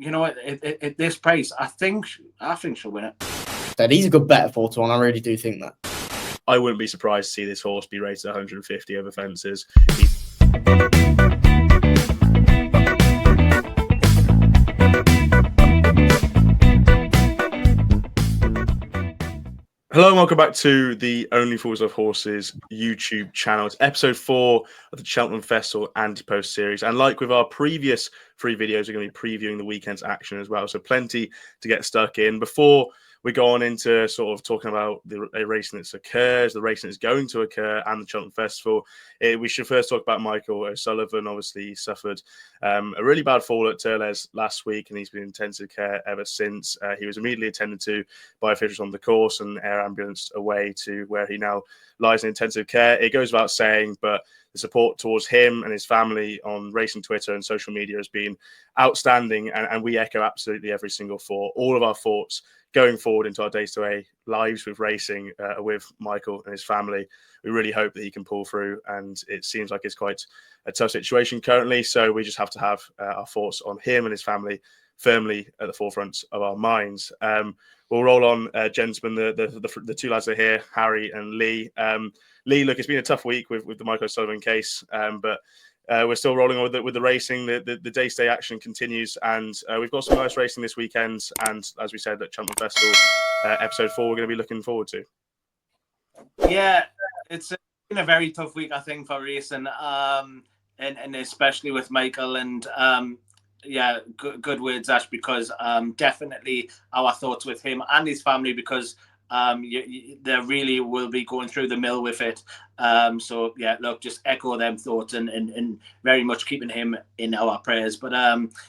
you know, at this price, I think she'll win it. That he's a good bet at 4-1. I really do think that. I wouldn't be surprised to see this horse be rated 150 over fences. Hello and welcome back to the Only Fools of Horses YouTube channel. It's episode 4 of the Cheltenham Festival Ante-post series. And like with our previous 3 videos, we're going to be previewing the weekend's action as well. So plenty to get stuck in. Before we go on into sort of talking about the racing that's occurs, the racing that's going to occur, and the Cheltenham Festival, we should first talk about Michael O'Sullivan. Obviously, he suffered a really bad fall at Turles last week, and he's been in intensive care ever since. He was immediately attended to by officials on the course and air ambulanced away to where he now lies in intensive care. It goes without saying, but the support towards him and his family on racing Twitter and social media has been outstanding, and we echo absolutely every single thought. All of our thoughts going forward into our day-to-day lives with racing with Michael and his family. We really hope that he can pull through, and it seems like it's quite a tough situation currently, so we just have to have our thoughts on him and his family firmly at the forefront of our minds. We'll roll on, gentlemen. The 2 lads are here, Harry and Lee. Lee, look, it's been a tough week with the Michael O'Sullivan case, but we're still rolling on with the racing. The day-to-day action continues, and we've got some nice racing this weekend. And as we said, at Cheltenham Festival, episode 4, we're going to be looking forward to. Yeah, it's been a very tough week, I think, for racing, and especially with Michael. And yeah, good words, Ash, because definitely our thoughts with him and his family, because they really will be going through the mill with it. So yeah, look, just echo them thoughts and very much keeping him in our prayers. But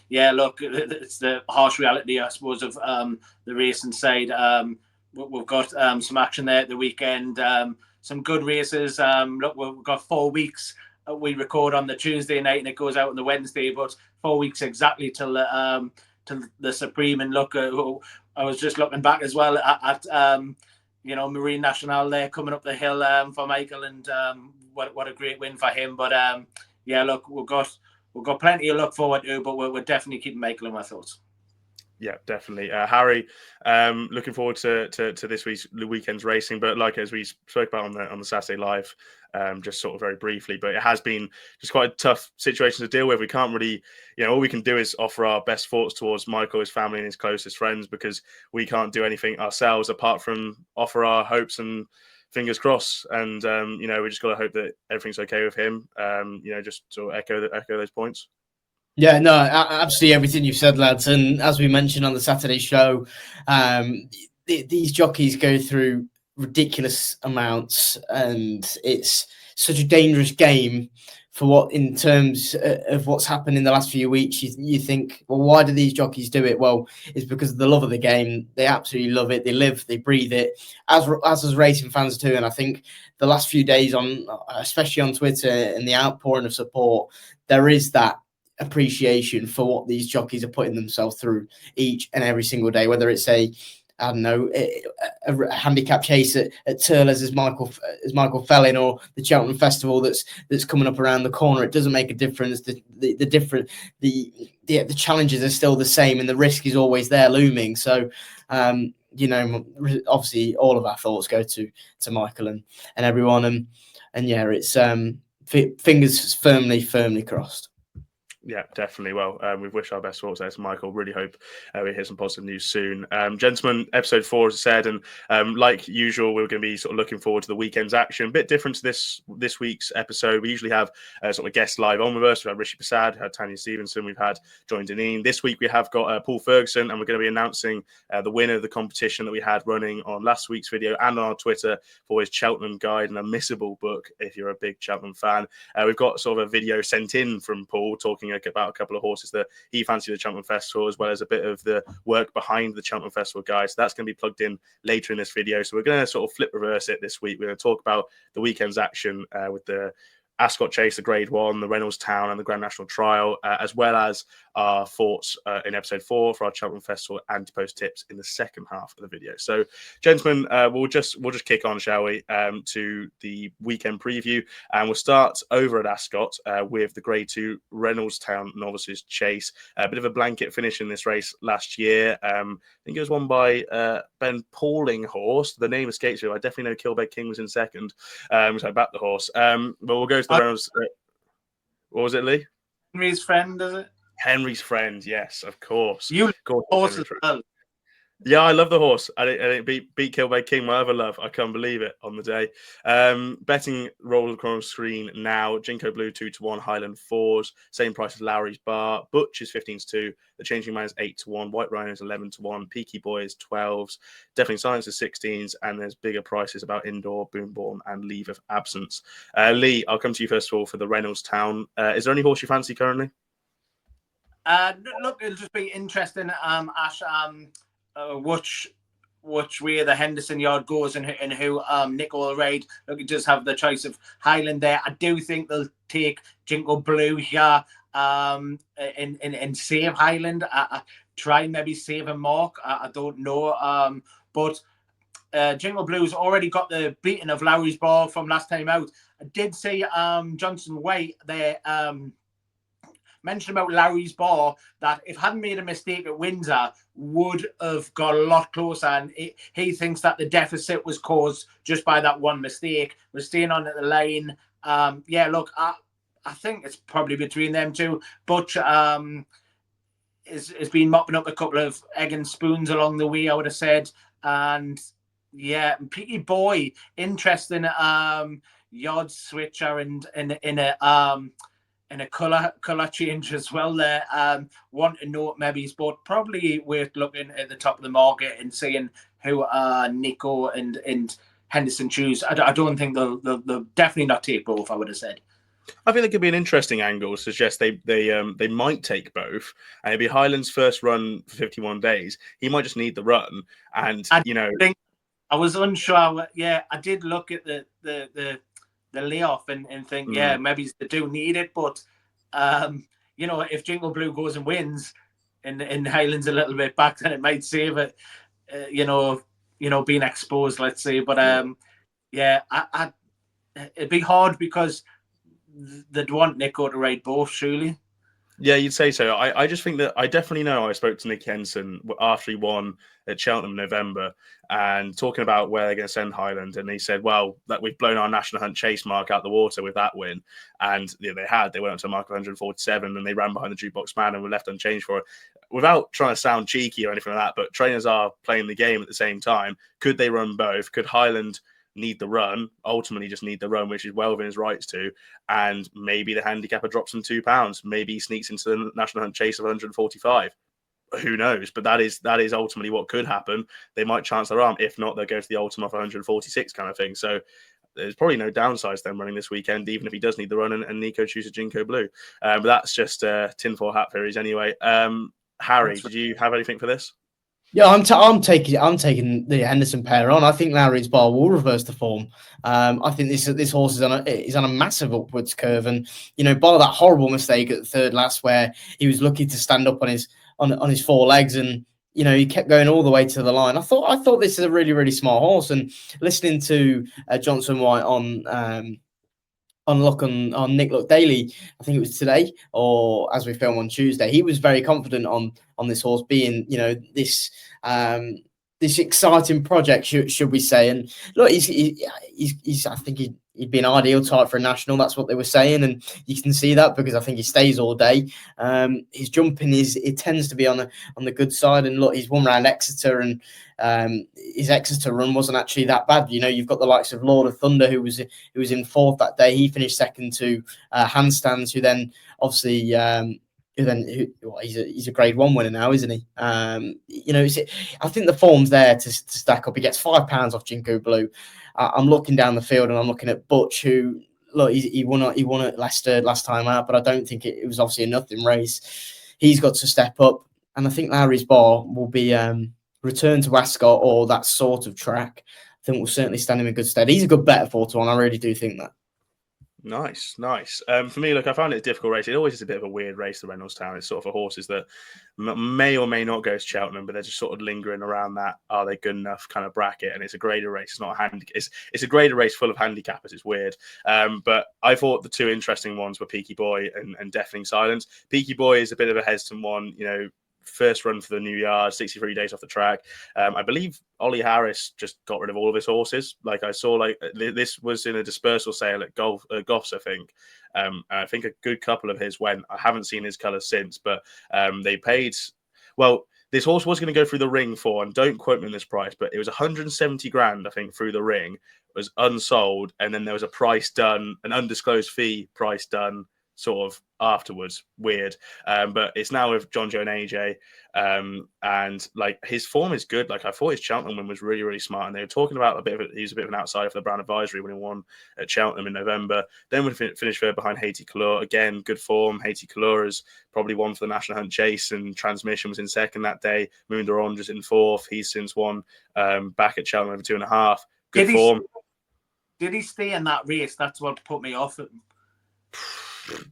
yeah, look, it's the harsh reality, I suppose, of the racing side. We've got some action there at the weekend, some good races. Look, we've got 4 weeks. We record on the Tuesday night and it goes out on the Wednesday, but 4 weeks exactly till the Supreme. And look, I was just looking back as well at Marine National there coming up the hill for Michael, and what a great win for him. But yeah, look, we've got plenty to look forward to, but we're definitely keeping Michael in my thoughts. Yeah, definitely. Harry, looking forward to this weekend's racing. But like as we spoke about on the Saturday Live, just sort of very briefly, but it has been just quite a tough situation to deal with. We can't really, all we can do is offer our best thoughts towards Michael, his family, and his closest friends, because we can't do anything ourselves apart from offer our hopes and fingers crossed. And we just got to hope that everything's okay with him. Just sort of echo those points. Yeah, no, absolutely everything you've said, lads. And as we mentioned on the Saturday show, these jockeys go through ridiculous amounts, and it's such a dangerous game for what, in terms of what's happened in the last few weeks. You think, well, why do these jockeys do it? Well, it's because of the love of the game. They absolutely love it. They live, they breathe it, as racing fans too. And I think the last few days, especially on Twitter, and the outpouring of support, there is that appreciation for what these jockeys are putting themselves through each and every single day, whether it's a handicap chase at Turles as Michael fell in, or the Cheltenham Festival that's coming up around the corner. It doesn't make a difference. The challenges are still the same, and the risk is always there looming. So obviously all of our thoughts go to Michael and everyone, and yeah, it's fingers firmly crossed. Yeah, definitely. Well, we wish our best thoughts there to Michael. Really hope we hear some positive news soon. Gentlemen, episode 4, as I said, and like usual, we're going to be sort of looking forward to the weekend's action. A bit different to this week's episode. We usually have sort of guests live on with us. We've had Rishi Prasad, we've had Tanya Stevenson, we've had John Deneen. This week we have got Paul Ferguson, and we're going to be announcing the winner of the competition that we had running on last week's video and on our Twitter for his Cheltenham Guide, an unmissable book if you're a big Cheltenham fan. We've got sort of a video sent in from Paul talking about a couple of horses that he fancied the Cheltenham Festival, as well as a bit of the work behind the Cheltenham Festival guide. So that's going to be plugged in later in this video. So we're going to sort of flip reverse it this week. We're going to talk about the weekend's action with the Ascot Chase, the Grade 1, the Reynoldstown and the Grand National Trial, as well as our thoughts in episode 4 for our Cheltenham Festival Ante-post tips in the second half of the video. So, gentlemen, we'll just kick on, shall we, to the weekend preview, and we'll start over at Ascot with the Grade 2 Reynoldstown Novices Chase. A bit of a blanket finish in this race last year. I think it was won by Ben Pauling horse. The name escapes me. I definitely know Kilbeg King was in second, so I backed the horse. But we'll go to the Reynolds. What was it, Lee? Henry's friend, is it? Henry's friend, yes, of course. You horse Henry's as friend. well. Yeah, I love the horse. And it beat Kilbeg King, my other love. I can't believe it on the day. Betting roll across screen now. Jinko Blue 2-1, Highland 4s, same price as Lowry's Bar. Butch is 15-2. The Changing Man is 8-1. White Rhino is 11-1. Peaky Boy is 12s. Definitely Science is 16s. And there's bigger prices about Indoor, Boomborn, and Leave of Absence. Lee, I'll come to you first of all for the Reynoldstown. Is there any horse you fancy currently? Look, it'll just be interesting, Ash. Which way the Henderson yard goes and who Nick will ride. Look, you just have the choice of Highland there. I do think they'll take Jinko Blue here and save Highland. Try and maybe save a mark. I don't know. But Jinko Blue's already got the beating of Lowry's Bar from last time out. I did see Johnson White there mentioned about Lowry's Bar that if hadn't made a mistake at Windsor would have got a lot closer, and he thinks that the deficit was caused just by that one mistake. We're staying on at the line. Look, I think it's probably between them two. Butch has been mopping up a couple of egg and spoons along the way, I would have said. And yeah, Peaky Boy, interesting yard switcher and in a colour change as well there. Want to know maybe he's bought, probably worth looking at the top of the market and seeing who Nico and Henderson choose. I don't think they'll definitely not take both, I would have said. I think it could be an interesting angle to suggest they might take both, and it'd be Highland's first run for 51 days. He might just need the run, and I was unsure. Yeah, I did look at the layoff and think, maybe they do need it, but if Jinko Blue goes and wins and Highland's a little bit back, then it might save it, being exposed, let's say. But it'd be hard because they'd want Nico to ride both, surely. Yeah, you'd say so. I just think that I definitely know I spoke to Nick Henson after he won at Cheltenham in November and talking about where they're going to send Highland. And he said, well, that we've blown our National Hunt Chase mark out the water with that win. And they went up to a mark of 147 and they ran behind the jukebox man and were left unchanged for it. Without trying to sound cheeky or anything like that, but trainers are playing the game at the same time. Could they run both? Could Highland need the run, ultimately just need the run, which is well within his rights to, and maybe the handicapper drops him £2, maybe he sneaks into the National Hunt Chase of 145, who knows? But that is ultimately what could happen. They might chance their arm. If not, they'll go to the Ultima of 146 kind of thing. So there's probably no downsides to them running this weekend, even if he does need the run and Nico chooses Jinko Blue. But that's just tinfoil hat theories anyway. Harry, did you have anything for this? Yeah, I'm taking the Henderson pair on. I think Lowry's Bar will reverse the form. I think this horse is on a massive upwards curve, and bar that horrible mistake at the third last where he was lucky to stand up on his four legs, and he kept going all the way to the line. I thought this is a really, really smart horse, and listening to Johnson White on Nick Luck Daily, I think it was today, or as we film on Tuesday, he was very confident on this horse being, this exciting project, should we say? And look, he's I think he'd be an ideal type for a national. That's what they were saying, and you can see that because I think he stays all day. His jumping it tends to be on the good side, and look, he's won round Exeter, and his Exeter run wasn't actually that bad. You've got the likes of Lord of Thunder, who was in fourth that day. He finished second to Handstands, who then obviously. He's a Grade 1 winner now, isn't he? I think the form's there to stack up. He gets £5 off Jinko Blue. I'm looking down the field and I'm looking at Butch, who look he won at Leicester last time out, but I don't think it was obviously a nothing race. He's got to step up, and I think Lowry's Bar will be returned to Ascot or that sort of track. I think will certainly stand him in good stead. He's a good bet at 4-1. I really do think that. Nice. For me, look, I found it a difficult race. It always is a bit of a weird race, the Reynoldstown. It's sort of for horses that may or may not go to Cheltenham, but they're just sort of lingering around that, are they good enough kind of bracket. And it's a graded race. It's not a handicap. It's a graded race full of handicappers. It's weird. But I thought the two interesting ones were Peaky Boy and Deafening Silence. Peaky Boy is a bit of a hesitant one, first run for the new yard, 63 days off the track. I believe Ollie Harris just got rid of all of his horses. Like I saw, this was in a dispersal sale at Goffs, I think. I think a good couple of his went. I haven't seen his colours since, but they paid. Well, this horse was going to go through the ring for, and don't quote me on this price, but it was 170 grand, I think, through the ring. It was unsold, and then there was a price done, an undisclosed fee price done sort of afterwards. Weird. But it's now with John Joe and AJ. And like his form is good. Like I thought his Cheltenham win was really, really smart. And they were talking about he's a bit of an outsider for the Brown Advisory when he won at Cheltenham in November. Then we finished third behind Haiti Colour. Again, good form. Haiti Colour has probably won for the National Hunt Chase, and Transmission was in second that day. Moon d'Orange is in fourth. He's since won back at Cheltenham over 2.5. Good form. Did he stay in that race? That's what put me off it.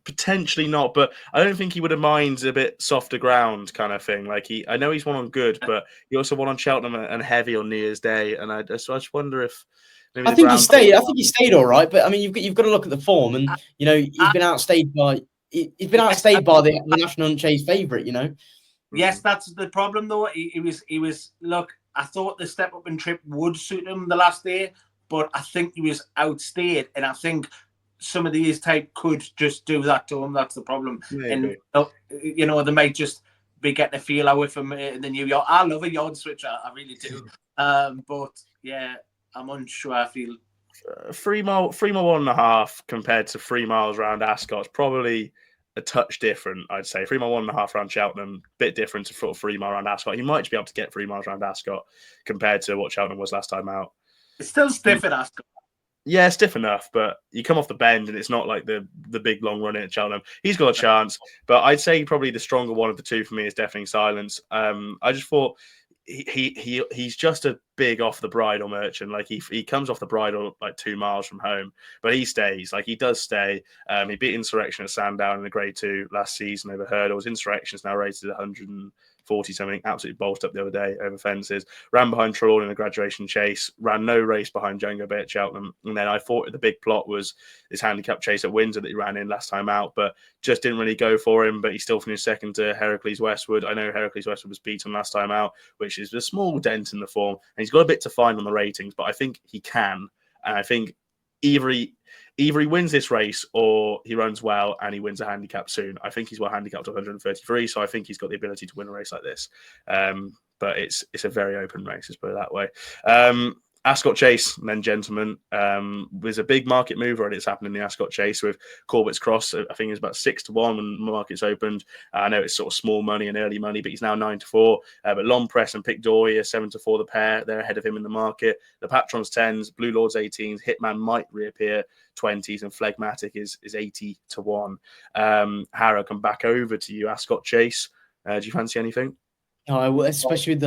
Potentially not, but I don't think he would have minded a bit softer ground kind of thing. Like I know he's won on good, but he also won on Cheltenham and heavy on New Year's Day, and I just wonder if maybe I think he stayed all right, but I mean you've got to look at the form, and he's been outstayed by the National Hunt Chase favourite. Yes, that's the problem though. He was. Look, I thought the step up and trip would suit him the last day, but I think he was outstayed, and I think some of these type could just do that to him. That's the problem. Maybe. And they might just be getting a feel out with him in the new yard. I love a yard switch, I really do. But yeah, I'm unsure. I feel 3 mile 1.5 compared to 3 miles around Ascot is probably a touch different. I'd say 3 mile 1.5 around Cheltenham, bit different to sort of 3 mile around Ascot. He might just be able to get 3 miles around Ascot compared to what Cheltenham was last time out. It's still stiff at Ascot. Yeah, stiff enough, but you come off the bend and it's not like the big long run at Cheltenham. He's got a chance, but I'd say probably the stronger one of the two for me is Deafening Silence. I just thought he's just a big off the bridle merchant. Like he comes off the bridle like 2 miles from home, but he stays. Like he does stay. He beat Insurrection at Sandown in the Grade 2 last season over hurdles. Insurrection's now rated 140 something, absolutely bolted up the other day over fences. Ran behind Trelawney in the Graduation Chase. Ran no race behind Django Bay at Cheltenham. And then I thought the big plot was this handicap chase at Windsor that he ran in last time out, but just didn't really go for him. But he still finished second to Heracles Westwood. I know Heracles Westwood was beaten last time out, which is a small dent in the form. And he's got a bit to find on the ratings, but I think he can. And I think either he wins this race or he runs well and he wins a handicap soon. I think he's well handicapped to 133, so I think he's got the ability to win a race like this. But it's a very open race, let's put it that way. Ascot Chase, and then gentlemen, there's a big market move already that's happened in the Ascot Chase with Corbett's Cross. I think it's about 6-1 when the market's opened. I know it's sort of small money and early money, but he's now 9-4. But Long Press and Pic D'Orhy are 7-4 the pair. They're ahead of him in the market. The Patrons 10s, Blue Lords 18s, Hitman might reappear 20s, and Phlegmatic is 80-1. Harrow, come back over to you. Ascot Chase. Do you fancy anything? Oh, especially with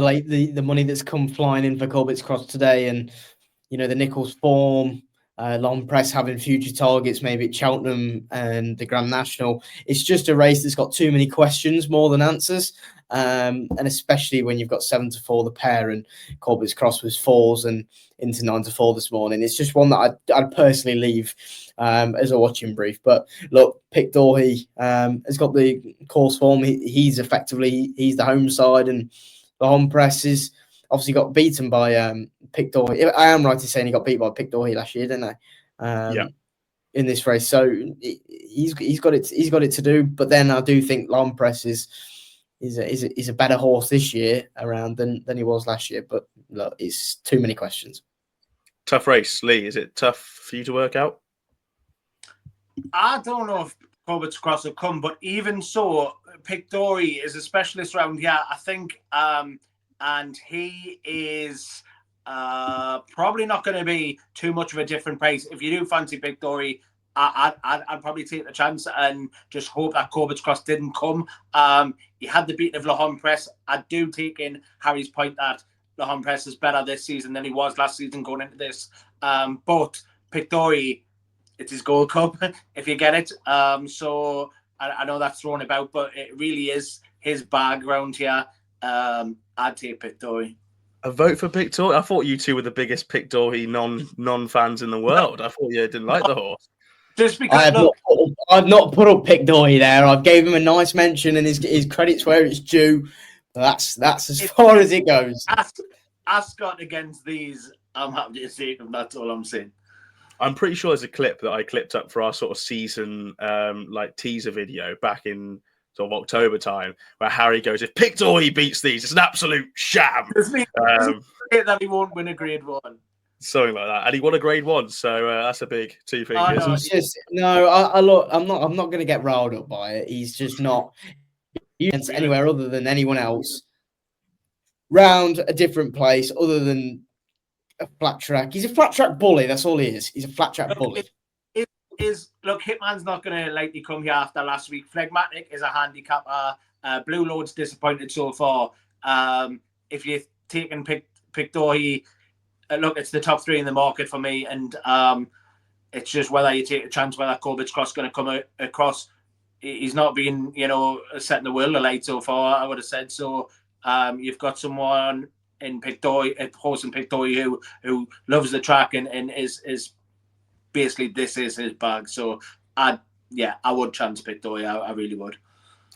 the money that's come flying in for Corbett's Cross today, and the Nichols form, Long Press having future targets maybe at Cheltenham and the Grand National. It's just a race that's got too many questions more than answers, and especially when you've got 7-4 the pair, and Corbett's Cross was 4s and into 9-4 this morning. It's just one that I'd personally leave as a watching brief. But look, Pic D'Orhy has got the course form. He's the home side, and the Long Press is obviously got beaten by Pic D'Orhy. I am right in saying he got beat by Pic D'Orhy last year, didn't I? In this race, so he's got it to do. But then I do think Long Press is a better horse this year around than he was last year. But look, it's too many questions. Tough race, Lee. Is it tough for you to work out? I don't know if Corbett's Cross will come, but even so, Pic D'Orhy is a specialist round here, I think, and he is probably not going to be too much of a different price. If you do fancy Pic D'Orhy, I'd probably take the chance and just hope that Corbett's Cross didn't come. He had the beating of La Home Press. I do take in Harry's point that La Home Press is better this season than he was last season going into this. But Pic D'Orhy it's his Gold Cup if you get it. So I know that's thrown about, but it really is his bag round here. I'd take Pic D'Orhy. A vote for Pic D'Orhy? I thought you two were the biggest Pic D'Orhy non fans in the world. I thought you didn't like the horse. Just because, I've not put up Pic D'Orhy there. I've gave him a nice mention and his credit's where it's due. That's as far as it goes. Ascot against these, I'm happy to see them. That's all I'm saying. I'm pretty sure there's a clip that I clipped up for our sort of season like teaser video back in sort of October time, where Harry goes, "If Pic D'Orhy beats these, it's an absolute sham." That he won't win a Grade 1. Something like that, and he won a Grade 1, so that's a big 2 fingers. I'm not going to get riled up by it. He's just not anywhere other than anyone else round a different place other than a flat track. He's a flat track bully. That's all he is. He's a flat track bully. Look, Hitman's not going to likely come here after last week. Phlegmatic is a handicapper. Blue Lord's disappointed so far. If you're taking Pic D'Orhy, look, it's the top 3 in the market for me, and it's just whether you take a chance whether Corbett's Cross going to come across. He's not been, setting the world alight so far, I would have said. So you've got someone in Pic D'Orhy, a horse in Pic D'Orhy who loves the track and is basically this is his bag. So I would chance Pic D'Orhy. I really would.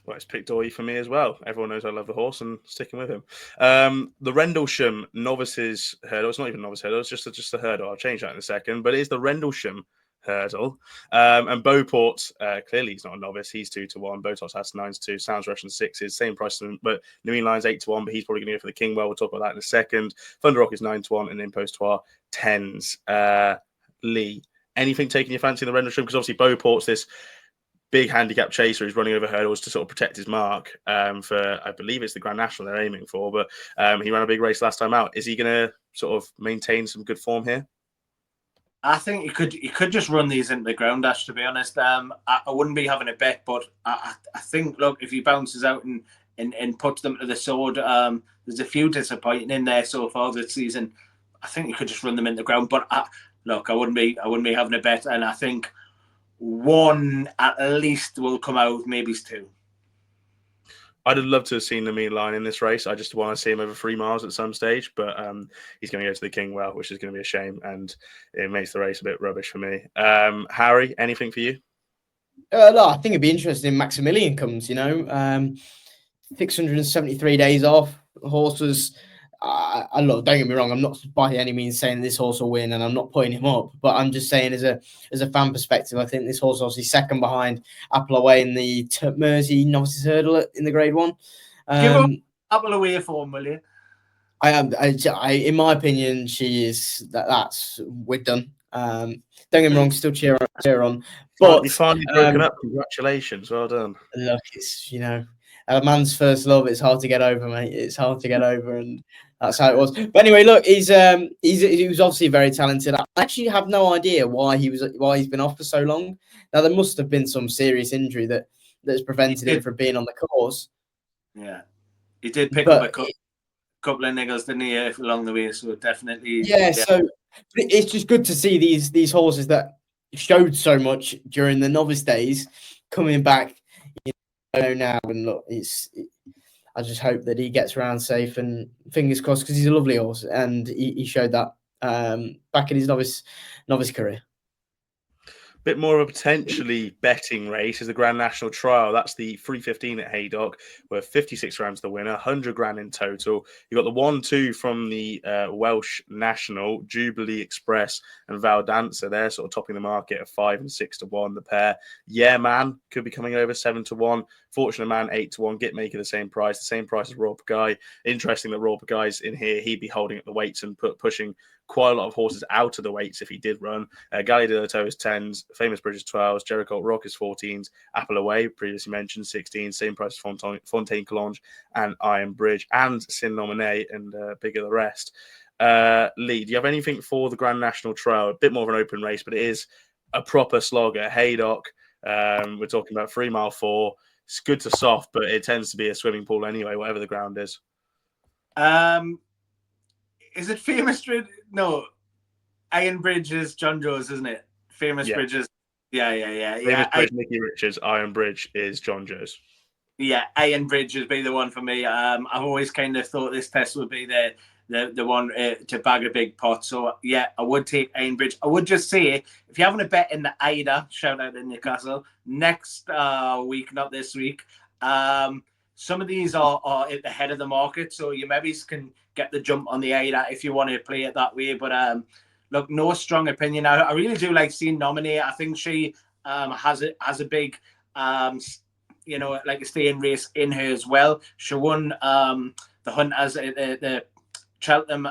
Well, it's Pic D'Orhy for me as well. Everyone knows I love the horse and sticking with him. The Rendlesham Novices hurdle. It's not even novice hurdle. It's just a hurdle. I'll change that in a second. But it is the Rendlesham hurdle. And Beauport, clearly he's not a novice. He's 2-1. Botox has 9-2. Sounds Russian 6s. Same price, but New Line's 8-1. But he's probably going to go for the Kingwell. We'll talk about that in a second. Thunder Rock is 9-1, and Ante-post 10s. Lee, anything taking your fancy in the Rendlesham? Because obviously Beauport's this big handicap chaser who's running over hurdles to sort of protect his mark for, I believe it's the Grand National they're aiming for, but he ran a big race last time out. Is he going to sort of maintain some good form here? I think you could just run these into the ground, Ash, to be honest. I wouldn't be having a bet, but I think, look, if he bounces out and puts them to the sword, there's a few disappointing in there so far this season. I think you could just run them into the ground, but I wouldn't be having a bet, and I think one at least will come out, maybe 2. I'd have loved to have seen the Mean Line in this race. I just want to see him over 3 miles at some stage, but he's going to go to the Kingwell, which is going to be a shame, and it makes the race a bit rubbish for me. Harry, anything for you? No, I think it'd be interesting. Maximilian comes, 673 days off. The horse was. Look, don't get me wrong. I'm not by any means saying this horse will win, and I'm not putting him up. But I'm just saying, as a fan perspective, I think this horse obviously second behind Apple Away in the Mersey Novices Hurdle in the Grade 1. Give Apple Away for him, will you? In my opinion, she is. That's we're done. Don't get me wrong. Still cheer on. But you finally broken up. Congratulations, well done. Look, it's a man's first love. It's hard to get over, mate. It's hard to get over, and that's how it was. But anyway, look, he was obviously very talented. I actually have no idea why he's been off for so long. Now there must have been some serious injury that's prevented him from being on the course. Yeah, he did pick up a couple of niggles, didn't he, along the way? So definitely, yeah. So it's just good to see these horses that showed so much during the novice days coming back. Now, and look, I just hope that he gets around safe, and fingers crossed, because he's a lovely horse, and he showed that back in his novice career. Bit more of a potentially betting race is the Grand National Trial. That's the 3:15 at Haydock, where 56 rounds the winner, 100 grand in total. You got the 1-2 from the Welsh National, Jubilee Express and Val Dancer. They're sort of topping the market at 5 and 6-1. The pair, Yeah Man could be coming over 7-1. Fortunate Man 8-1. Gitmaker the same price as Rob Guy. Interesting that Rob Guy's in here. He'd be holding up the weights and pushing quite a lot of horses out of the weights if he did run. Galli de la Toe is 10s, Famous Bridge is 12s, Jericho Rock is 14s, Apple Away, previously mentioned, 16s, same price as Fontaine Collonge and Iron Bridge, and Sin Nominee, and bigger the rest. Lee, do you have anything for the Grand National Trial? A bit more of an open race, but it is a proper slogger. Haydock, we're talking about 3 mile 4. It's good to soft, but it tends to be a swimming pool anyway, whatever the ground is. Is it Famous Bridge? No, Iron Bridge is John Joe's, isn't it? Famous Bridge is Yeah. Bridge, Nicky Richards, Iron Bridge is John Joe's. Yeah, Iron Bridge would be the one for me. I've always kind of thought this test would be the one to bag a big pot. So yeah, I would take Iron Bridge. I would just say, if you're having a bet in the Ida, shout out in Newcastle, next week, not this week, some of these are at the head of the market. So you maybe can get the jump on the Ida if you want to play it that way. But look, no strong opinion. I really do like seeing Nominee. I think she has a big like a staying race in her as well. She won the Hunters at the Cheltenham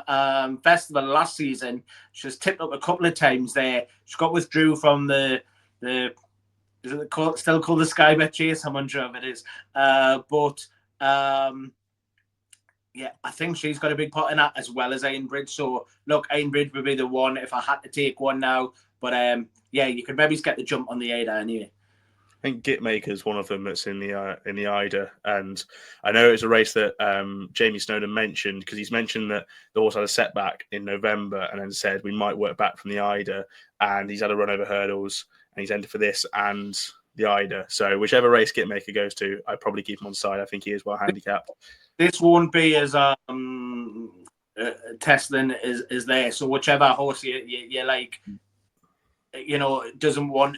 Festival last season. She's tipped up a couple of times there. She got withdrew from the is it still called the Sky Bet Chase? I'm unsure if it is. But yeah, I think she's got a big part in that as well as Iron Bridge. So look, Iron Bridge would be the one if I had to take one now. But yeah, you could maybe get the jump on the Ada anyway. I think Gitmaker is one of them that's in the Ida, and I know it's a race that Jamie Snowden mentioned, because he's mentioned that the horse had a setback in November and then said we might work back from the Ida, and he's had a run over hurdles and he's entered for this and the Ida. So whichever race Gitmaker goes to, I'd probably keep him on side. I think he is well handicapped. This won't be as testing is there. So whichever horse you like, doesn't want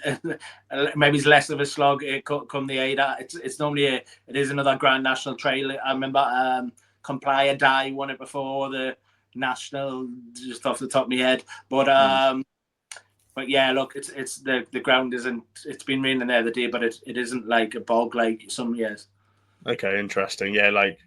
maybe it's less of a slog come the Ada. It's normally it is another Grand National Trail. I remember Comply or Die won it before the National, just off the top of my head. But yeah, look, it's the ground isn't. It's been raining there the day, but it isn't like a bog like some years. Okay, interesting. Yeah, like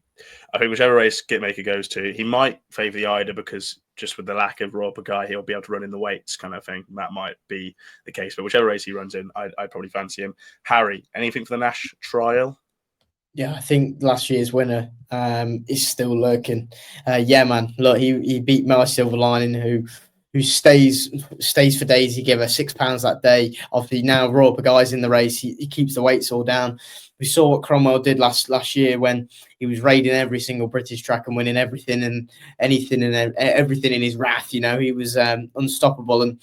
I think whichever race Gitmaker goes to, he might favour the Ida because just with the lack of Royal Pagaya, he'll be able to run in the weights kind of thing. That might be the case. But whichever race he runs in, I'd probably fancy him. Harry, anything for the Nash trial? Yeah, I think last year's winner is still lurking. Yeah, man. Look, he beat My Silver Lining, who stays for days. He gave her £6 that day. Obviously, now Royal Pagai's in the race. He keeps the weights all down. We saw what Cromwell did last year when he was raiding every single British track and winning everything and anything and everything in his wrath. He was unstoppable. And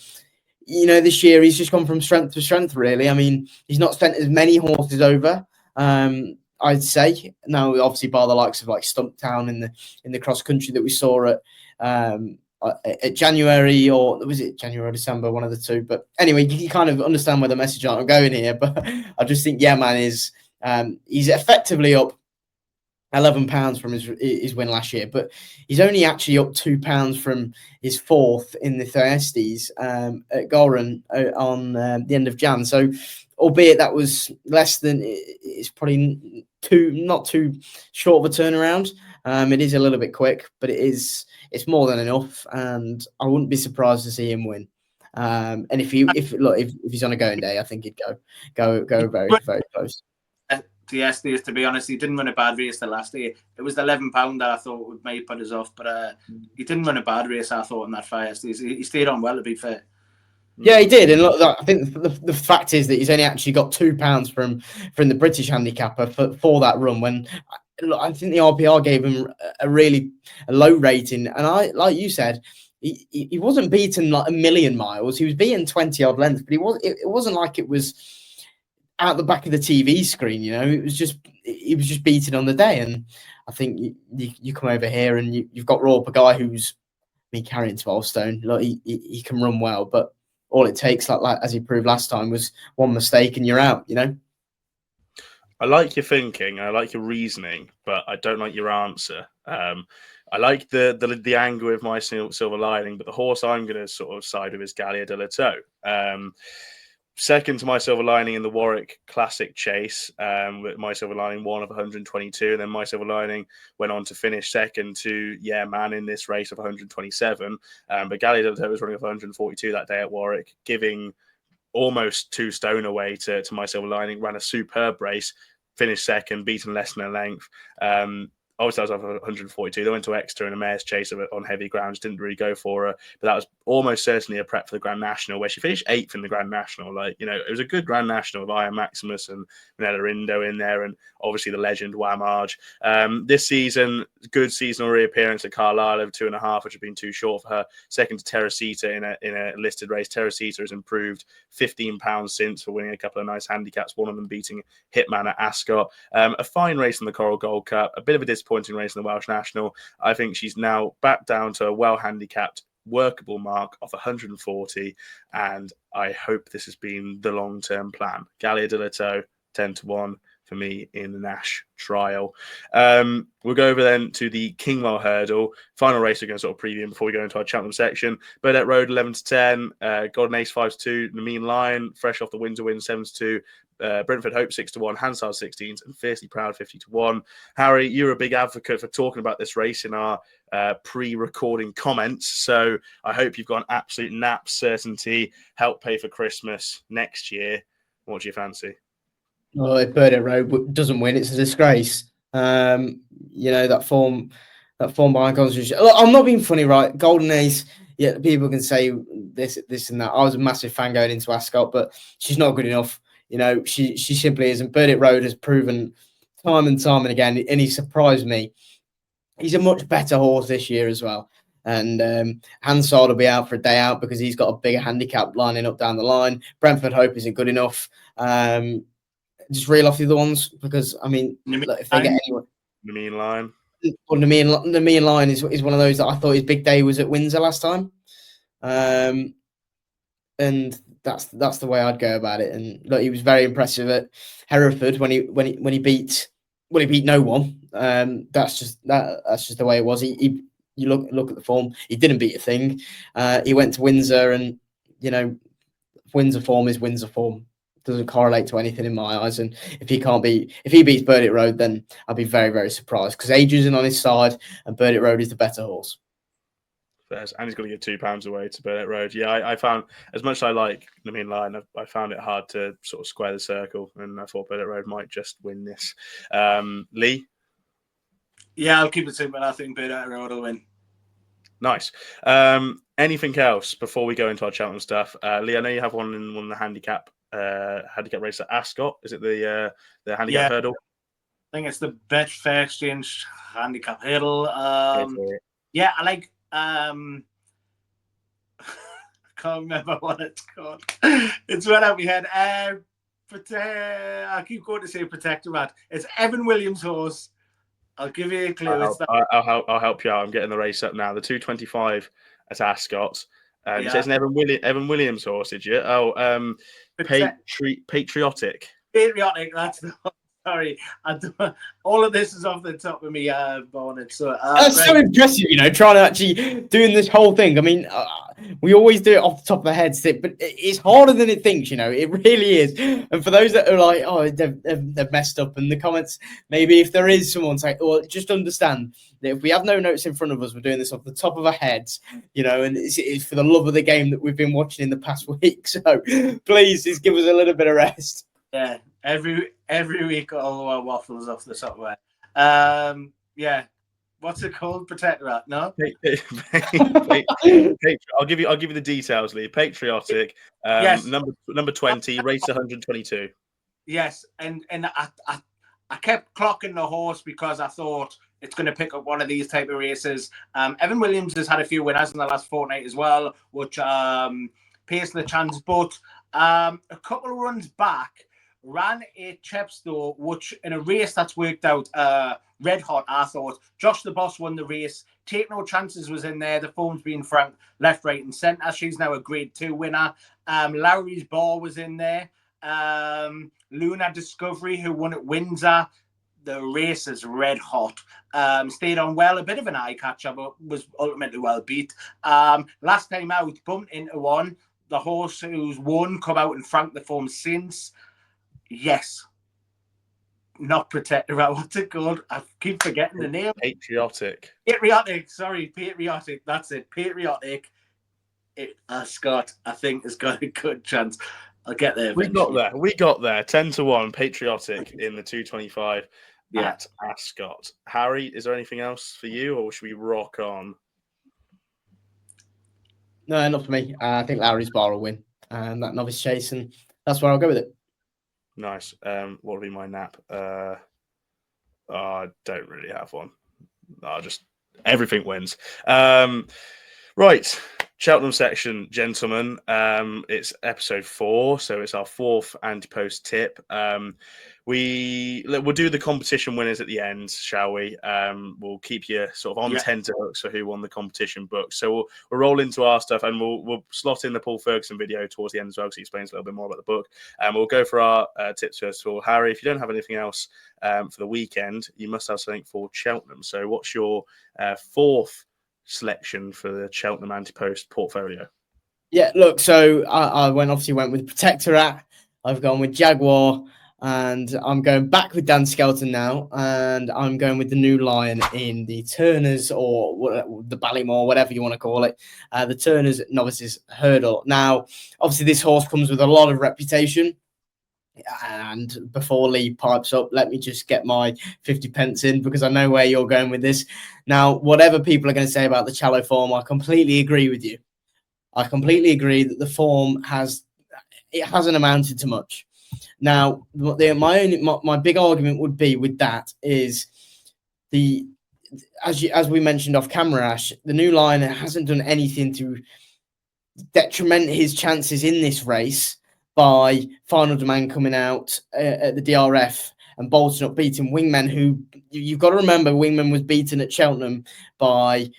this year he's just gone from strength to strength. Really, I mean, he's not spent as many horses over. I'd say now, obviously, by the likes of like Stumptown in the cross country that we saw at January, or was it January or December, one of the two. But anyway, you kind of understand where the message I'm going here. But I just think, yeah, man, he's effectively up £11 from his win last year, but he's only actually up £2 from his fourth in the Thyestes at Goran on the end of Jan. So, albeit that was less than, it's probably not too short of a turnaround. It is a little bit quick, but it's more than enough, and I wouldn't be surprised to see him win. And if he's on a going day, I think he'd go very, very close. Thyestes, to be honest, he didn't run a bad race the last day. It was the £11 that I thought would maybe put us off, but he didn't run a bad race, I thought, in that Thyestes. He stayed on well, to be fair. Yeah, he did, and look, I think the fact is that he's only actually got £2 from the British handicapper for that run. When I think the RPR gave him a low rating, and like you said, he wasn't beaten like a million miles. He was beaten 20 odd lengths, but it wasn't like it was out the back of the TV screen. He was just beaten on the day. And I think you come over here and you've got Royal Pagai, who's been carrying 12 stone. Look, he can run well, but all it takes, like as he proved last time, was one mistake and you're out. I like your thinking, I like your reasoning, but I don't like your answer. I like the angle of My Silver Lining, but the horse I'm going to sort of side with is Gallia de la Toe. Second to My Silver Lining in the Warwick Classic Chase, with My Silver Lining one of 122, and then My Silver Lining went on to finish second to Yeah Man in this race of 127. But Gallia de la Toe was running of 142 that day at Warwick, giving almost 2 stone away to My Silver Lining. Ran a superb race, finished second, beaten less than a length. Obviously, I was up 142. They went to Exeter in a mare's chase on heavy grounds. Didn't really go for her, but that was almost certainly a prep for the Grand National, where she finished 8th in the Grand National. Like, it was a good Grand National with Iron Maximus and Manella Indo in there, and obviously the legend Wamage. This season, good seasonal reappearance at Carlisle of 2.5, which had been too short for her. Second to Teresita in a listed race. Teresita has improved £15 since for winning a couple of nice handicaps. One of them beating Hitman at Ascot. A fine race in the Coral Gold Cup. A bit of a disappointing race in the Welsh National. I think she's now back down to a well-handicapped, workable mark of 140, and I hope this has been the long-term plan. Gallia de Lito, 10-1 for me in the Nash trial. We'll go over then to the Kingwell Hurdle. Final race we're going to sort of preview before we go into our Cheltenham section. Burdett Road, 11-10. Golden Ace, 5-2. Nameen Lion, fresh off the Windsor win, 7-2. Brentford Hope 6-1, Hansard 16s, and Fiercely Proud 50-1. Harry, you're a big advocate for talking about this race in our pre-recording comments, so I hope you've got an absolute nap certainty. Help pay for Christmas next year. What do you fancy? Well, if Burdett Road doesn't win, it's a disgrace. That form behind concentration. Look, I'm not being funny, right? Golden Ace. Yeah, people can say this, and that. I was a massive fan going into Ascot, but she's not good enough. She simply isn't. Burdett Road has proven time and time and again, and he surprised me. He's a much better horse this year as well. And Hansard will be out for a day out because he's got a bigger handicap lining up down the line. Brentford Hope isn't good enough. Just reel off the other ones because, look, if they get anyone. Nameen Lion. Well, Nameen Lion is one of those that I thought his big day was at Windsor last time. And that's the way I'd go about it. And look, he was very impressive at Hereford when he beat no one. That's just the way it was. You look at the form. He didn't beat a thing. He went to Windsor, and Windsor form is Windsor form. Doesn't correlate to anything in my eyes. And if he beats Burdett Road, then I'll be very, very surprised because age isn't on his side, and Burdett Road is the better horse. And he's got to give £2 away to Burdett Road. Yeah, I found, as much as I like Nameen Lion, I found it hard to sort of square the circle, and I thought Burdett Road might just win this. Lee? Yeah, I'll keep it simple. I think Burdett Road will win. Nice. Anything else before we go into our Cheltenham stuff? Lee, I know you have one in one of the handicap race at Ascot. Is it the handicap hurdle? I think it's the Betfair Exchange handicap hurdle. Yeah, I like. I can't remember what it's called. It's right out my head. I keep going to say Protectorat. It's Evan Williams' horse. I'll give you a clue. I'll help you out. I'm getting the race up now. The 225 at Ascot. You said it's an Evan Williams horse, did you? Oh, Patriotic. Patriotic, that's the one. Sorry, all of this is off the top of me bonnet. So that's so impressive, trying to actually doing this whole thing. We always do it off the top of our heads, but it's harder than it thinks. It really is. And for those that are like, oh, they've messed up in the comments, maybe if there is someone saying, well, just understand that if we have no notes in front of us, we're doing this off the top of our heads, and it's for the love of the game that we've been watching in the past week. So please, just give us a little bit of rest. Yeah, every week all our waffles off the top of it. Yeah. What's it called? Protectorat? No. I'll give you the details, Lee. Patriotic. Yes. Number 20, race 122. Yes, and I kept clocking the horse because I thought it's going to pick up one of these type of races. Evan Williams has had a few winners in the last fortnight as well, which pays the chance. But a couple of runs back, ran a Chepstow, which in a race that's worked out red hot, I thought. Josh the Boss won the race. Take No Chances was in there. The form's been frank left, right and centre. She's now a Grade 2 winner. Lowry's Ball was in there. Luna Discovery, who won at Windsor. The race is red hot. Stayed on well, a bit of an eye catcher, but was ultimately well beat. Last time out, bumped into one. The horse who's won come out and franked the form since. Yes. Not Protector. What's it called? I keep forgetting the name. Patriotic. Sorry, Patriotic. That's it. Patriotic. Scott, I think, has got a good chance. I'll get there eventually. We got there. 10-1. Patriotic in the 225. at Ascot. Harry, is there anything else for you, or should we rock on? No, not for me. I think Lowry's bar will win, and that novice chase, and that's where I'll go with it. Nice. What will be my nap? I don't really have one. Everything wins. Right. Cheltenham section, gentlemen. It's episode 4, so it's our 4th Ante-post tip. We'll do the competition winners at the end, shall we? We'll keep you sort of on tenterhooks for who won the competition book. So we'll roll into our stuff, and we'll slot in the Paul Ferguson video towards the end as well, because he explains a little bit more about the book. We'll go for our tips first of all. Harry, if you don't have anything else for the weekend, you must have something for Cheltenham. So what's your 4th selection for the Cheltenham Ante-post portfolio? Yeah, look, so I went with Protectorat. I've gone with Jaguar, and I'm going back with Dan Skelton now, and I'm going with the New Lion in the Turners, or the Ballymore, whatever you want to call it, the Turners Novices Hurdle. Now, obviously, this horse comes with a lot of reputation. And before Lee pipes up, let me just get my 50 pence in, because I know where you're going with this. Now, whatever people are going to say about the Challow form, I completely agree with you. I completely agree that the form hasn't amounted to much. Now, my big argument would be with that is as we mentioned off camera, Ash, the New Lion hasn't done anything to detriment his chances in this race by Final Demand coming out at the DRF and Bolton up beating Wingman, who you've got to remember, Wingman was beaten at Cheltenham by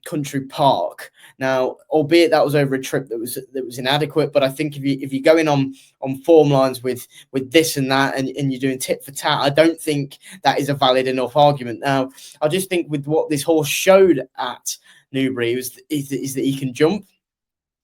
Country Park. Now, albeit that was over a trip that was inadequate, but I think if you're going on form lines with this and that, and you're doing tit for tat, I don't think that is a valid enough argument. Now, I just think with what this horse showed at Newbury is that he can jump,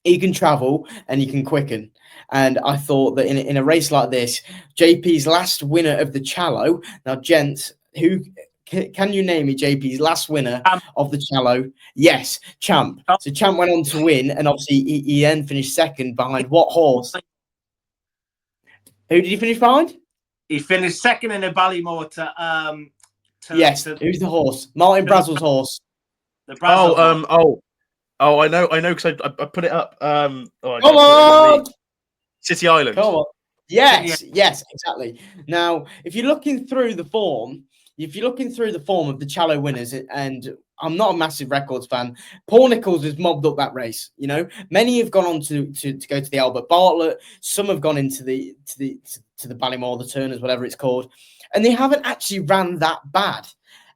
he can travel, and he can quicken. And I thought that in a race like this, JP's last winner of the Challow. Now, gents, who can you name me JP's last winner of the Challow? Yes, Champ. So Champ went on to win, and obviously he then finished second behind what horse? Who did he finish behind? He finished second in a Ballymore who's the horse? Martin Brazel's horse. The Brazel I know, because I put it up. Come on! City Island. Come on. Yes, exactly. Now, if you're looking through the form of the Challow winners, and I'm not a massive records fan, Paul Nicholls has mobbed up that race. You know, many have gone on to go to the Albert Bartlett. Some have gone into the Ballymore, the Turners, whatever it's called, and they haven't actually ran that bad.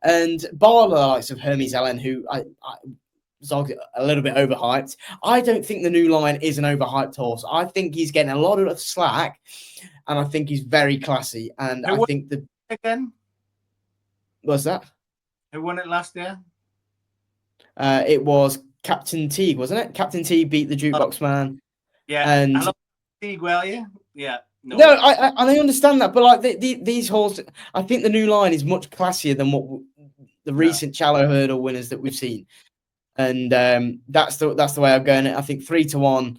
And bar the likes of Hermes Ellen, who I was a little bit overhyped. I don't think the New Lion is an overhyped horse. I think he's getting a lot of slack, and I think he's very classy. And I think again. What's that? Who won it last year? It was Captain Teague, wasn't it? Captain Teague beat the Jukebox Man. Yeah, and I love Teague, will you? Yeah. No, I understand that, but like these horses, I think the New Lion is much classier than what the recent Challow Hurdle winners that we've seen. And that's the way I'm going. I think 3-1.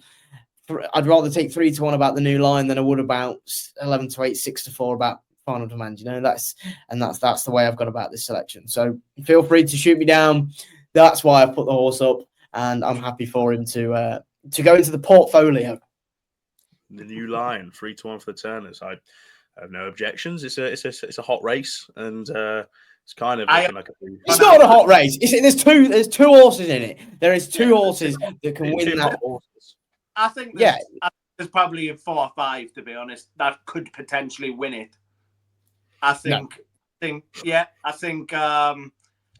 I'd rather take 3-1 about the New Lion than I would about 11-8, 6-4 about Final Demand. You know, that's the way I've gone about this selection. So feel free to shoot me down. That's why I've put the horse up, and I'm happy for him to go into the portfolio. The New Lion, 3-1 for the Turners. I have no objections. It's a hot race, and it's kind of looking like it's not a hot race. There's two horses in it. There is two horses that can win that. I think there's probably 4 or 5, to be honest, that could potentially win it. I think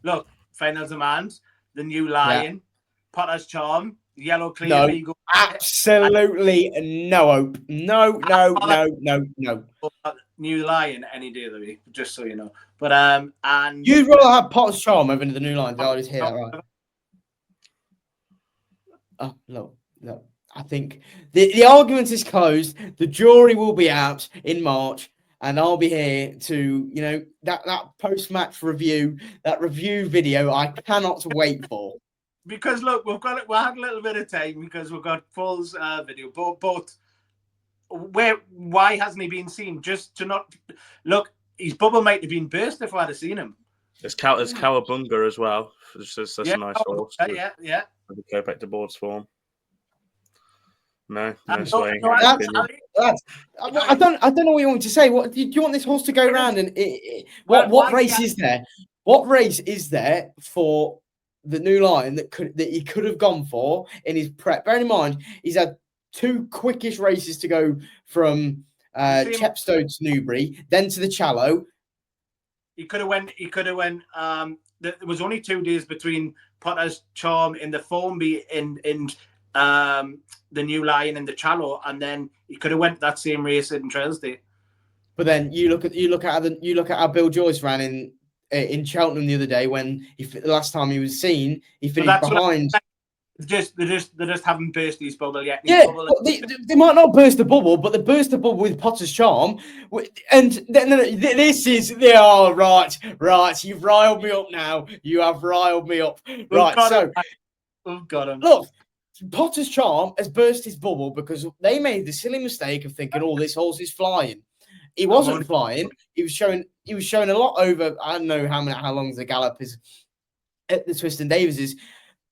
look, Final Demand, the New Lion, Potter's Charm, Yellow Clear Eagle. Absolutely no hope. No. New Lion any day of the week, just so you know. But and you'd rather have Potter's Charm over the New Lion. I just hear that right. Oh no. I think the argument is closed. The jury will be out in March, and I'll be here to, you know, that post-match review, that review video. I cannot wait for. Because look, we had a little bit of time because we've got Paul's video, but why hasn't he been seen? Just to not look, his bubble might have been burst if I'd have seen him. There's Cowabunga as well. That's a nice horse. Yeah. With the Kopek de Boards form. No I swaying. I don't know what you want to say. What do you want this horse to go around? And what race is there? What race is there for the New Lion that he could have gone for in his prep? Bearing in mind, he's had 2 quickish races to go from Chepstow to Newbury, then to the Challow. He could have went. There was only 2 days between Potter's Charm in the Formby and the New Lion in the Challow, and then he could have went that same race in Trails Day. But then you look at how Bill Joyce ran in Cheltenham the other day when the last time he was seen, he finished behind. They just haven't burst his bubble yet. They might not burst the bubble, but they burst the bubble with Potter's Charm. And this is right. You've riled me up now. You have riled me up. Right, we've got him. Look, Potter's Charm has burst his bubble because they made the silly mistake of thinking, "Oh, this horse is flying." He wasn't flying. He was showing a lot over. I don't know how long the gallop is at the Twiston Davises.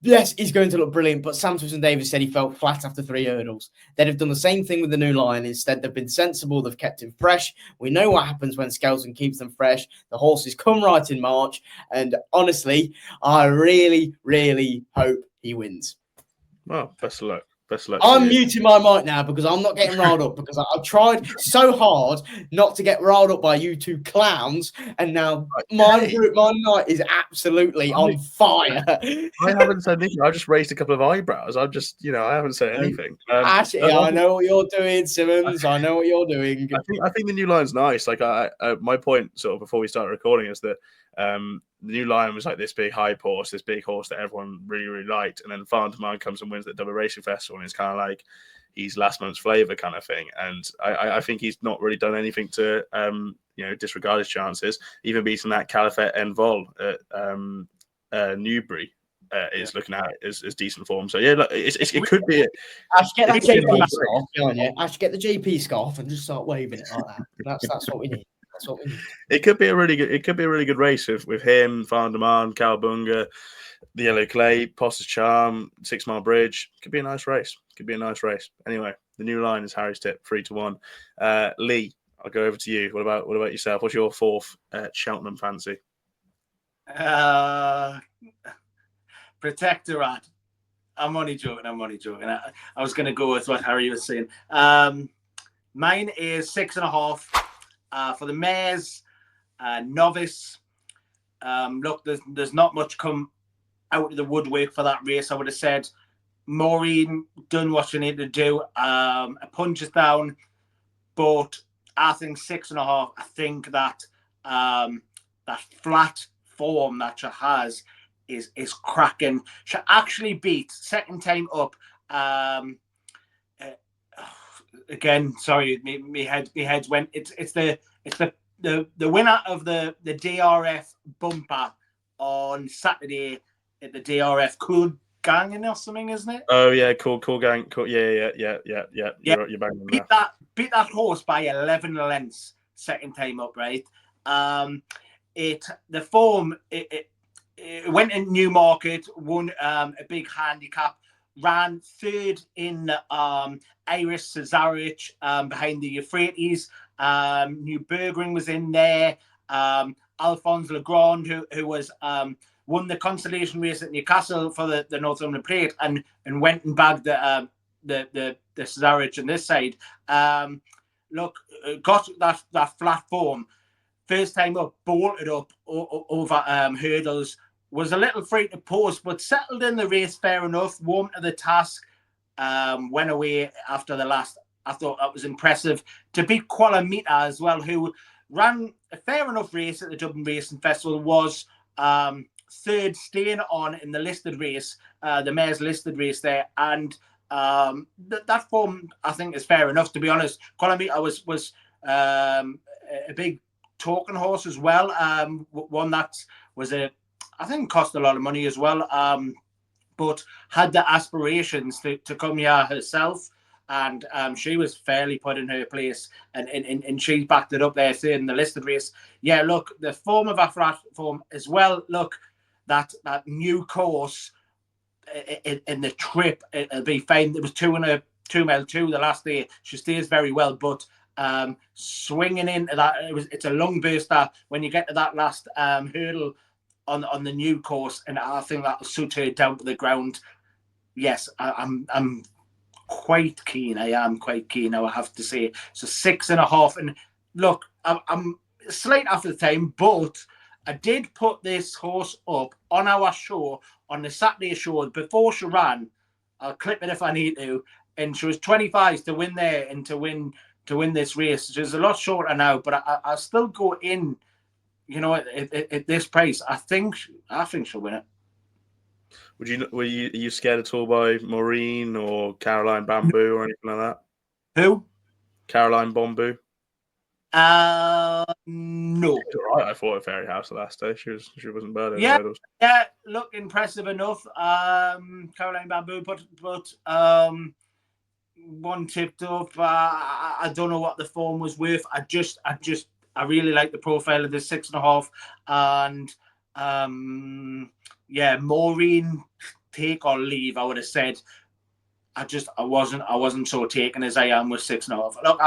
Yes, he's going to look brilliant, but Sam Twiston-Davies said he felt flat after 3 hurdles. They'd have done the same thing with the New Lion. Instead, they've been sensible. They've kept him fresh. We know what happens when Skelton keeps them fresh. The horses come right in March. And honestly, I really, really hope he wins. Well, best of luck. I'm muting my mic now because I'm not getting riled up because I've tried so hard not to get riled up by you 2 clowns, and now my night is absolutely on fire. I haven't said anything. I just raised a couple of eyebrows. I haven't said anything. Actually, I know what you're doing, Simmons. I know what you're doing. I think the New Lion's nice. Like my point, sort of before we started recording, is that the New Lion was like this big hype horse, this big horse that everyone really, really liked. And then Farm to Mind comes and wins the Double Racing Festival, and it's kind of like he's last month's flavour kind of thing. And I think he's not really done anything to, disregard his chances. Even beating that Califet en Vol at Newbury is looking at as decent form. So, yeah, look, it could be. I should get that JP scarf. I should get the JP scarf and just start waving it like that. That's what we need. It could be a really good race with him, Van der Maan, Cowabunga, the Yellow Clay, Potter's Charm, 6 Mile Bridge. Could be a nice race. Anyway, the New Line is Harry's tip, 3-1. Lee, I'll go over to you. What about yourself? What's your 4th Cheltenham fancy? Protectorate. I'm only joking. I was going to go with what Harry was saying. Mine is 6.5. For the mares, Novice. Look, there's not much come out of the woodwork for that race. I would have said Maureen done what she needed to do. A punches down, but I think 6.5. I think that that flat form that she has is cracking. She actually beat second time up. Again, sorry, my head's went. It's the winner of the DRF bumper on Saturday at the DRF Cool Gang or something, isn't it? Oh yeah, cool gang. Cool. Yeah. You're banging that. Beat that horse by 11 lengths second time up, right? The form it went in Newmarket, won a big handicap. Ran 3rd in Iris Cesarich behind the Euphrates. New Bergering was in there. Alphonse Legrand, who was won the consolation race at Newcastle for the Northumberland Plate and went and bagged the Cesarich on this side. Look, got that flat form. First time up, bolted up over hurdles. Was a little free to post, but settled in the race fair enough, warmed to the task, went away after the last. I thought that was impressive. To beat Qualamita as well, who ran a fair enough race at the Dublin Racing Festival, was 3rd staying on in the listed race, the mare's listed race there. And that form, I think, is fair enough, to be honest. Qualamita was a big talking horse as well. One that was I think cost a lot of money as well, but had the aspirations to come here herself. and she was fairly put in her place, and she backed it up there, saying in the listed race, yeah, look, the form of our form as well. Look, that new course in the trip, it'll be fine. There was 2 mile 2 the last day. She stays very well, but swinging into that, it's a long burster when you get to that last hurdle on the new course, and I think that'll suit her down to the ground. Yes, I'm quite keen. I am quite keen now, I have to say. So 6.5. And look, I'm slight after the time, but I did put this horse up on our show, on the Saturday show, before she ran. I'll clip it if I need to. And she was 25 to win there and to win this race. She's a lot shorter now, but I'll still go in, you know, at this price. I think she'll win it. Were you scared at all by Maureen or Caroline Bamboo or anything like that? Who? Caroline Bamboo. No. Right, I thought at Fairy House the last day. She wasn't bad. Yeah. Look, impressive enough. Caroline Bamboo, but one tipped up. I don't know what the form was worth. I really like the profile of the 6.5, and Maureen, take or leave. I would have said. I wasn't so taken as I am with 6.5. Look,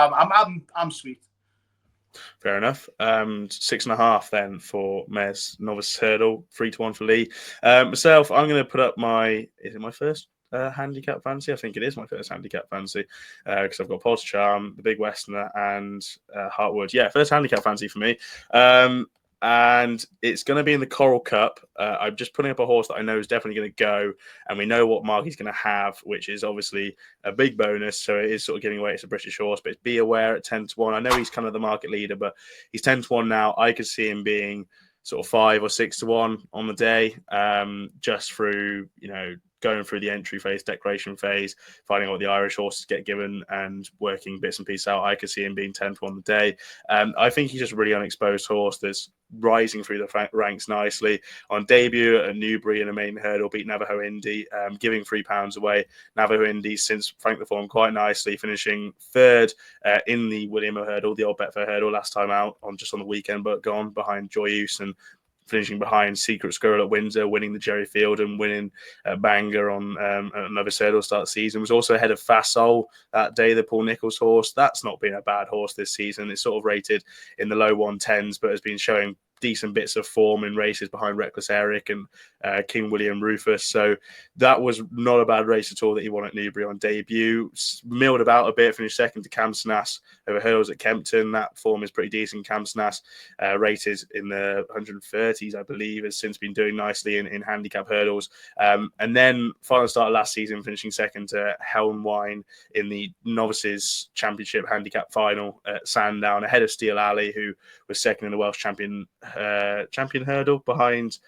I'm sweet. Fair enough. 6.5 then for Mayor's Novice Hurdle, 3-1 for Lee. Myself, I'm going to put up is it my first handicap fancy? I think it is my first handicap fancy because I've got Porter Charm, the Big Westerner, and Hartwood. Yeah, first handicap fancy for me. And it's going to be in the Coral Cup. I'm just putting up a horse that I know is definitely going to go, and we know what mark he's going to have, which is obviously a big bonus. So it is sort of giving away it's a British horse, but it's Be Aware at 10-1. I know he's kind of the market leader, but he's 10-1 now. I could see him being sort of 5 or 6-1 on the day, just through, going through the entry phase, declaration phase, finding out what the Irish horses get given and working bits and pieces out. I could see him being 10-1 on the day. I think he's just a really unexposed horse that's rising through the ranks nicely. On debut at Newbury in a main hurdle, beat Navajo Indy, giving £3 away. Navajo Indy since franked the form quite nicely, finishing third in the William hurdle, the old Betfair hurdle last time out on the weekend, but gone behind Joyeuse and finishing behind Secret Squirrel at Windsor, winning the Jerry Field and winning Bangor on another hurdle start the season. Was also ahead of Fast Soul that day, the Paul Nicholls horse. That's not been a bad horse this season. It's sort of rated in the low 110s, but has been showing decent bits of form in races behind Reckless Eric and King William Rufus. So that was not a bad race at all that he won at Newbury on debut. Milled about a bit, finished second to Camsnas over hurdles at Kempton. That form is pretty decent. Camsnas rated in the 130s, I believe, has since been doing nicely in handicap hurdles. And then final start last season, finishing second to Helmwine in the Novices Championship handicap final at Sandown, ahead of Steel Alley, who was second in the Welsh champion hurdle behind